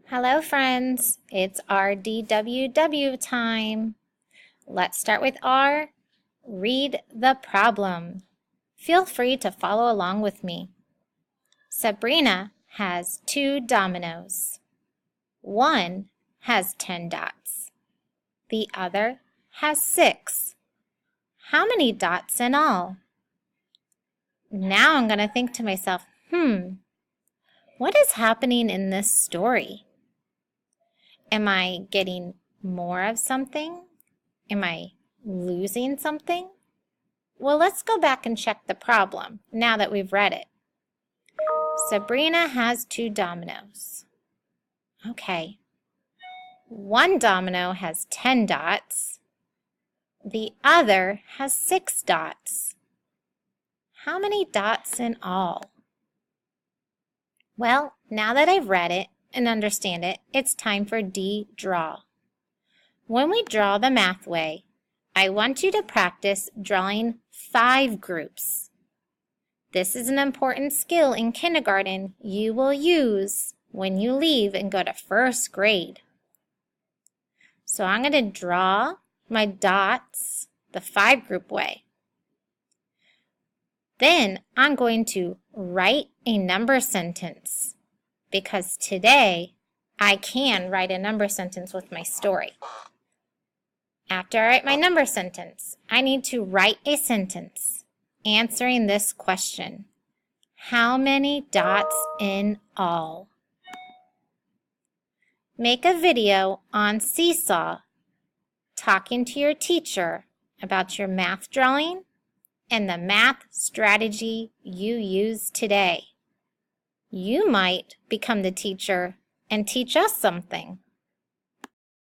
Hello friends, it's Rdww time. Let's start with R. Read the problem. Feel free to follow along with me. Sabrina has 2 dominoes. One has 10 dots. The other has 6. How many dots in all? Now I'm going to think to myself, what is happening in this story? Am I getting more of something? Am I losing something? Well, let's go back and check the problem now that we've read it. Sabrina has 2 dominoes. Okay. One domino has 10 dots. The other has 6 dots. How many dots in all? Well, now that I've read it and understand it, it's time for D, draw. When we draw the math way, I want you to practice drawing 5 groups. This is an important skill in kindergarten you will use when you leave and go to first grade. So I'm going to draw my dots the 5 group way. Then I'm going to write a number sentence because today I can write a number sentence with my story. After I write my number sentence, I need to write a sentence answering this question. How many dots in all? Make a video on Seesaw talking to your teacher about your math drawing and the math strategy you use today. You might become the teacher and teach us something.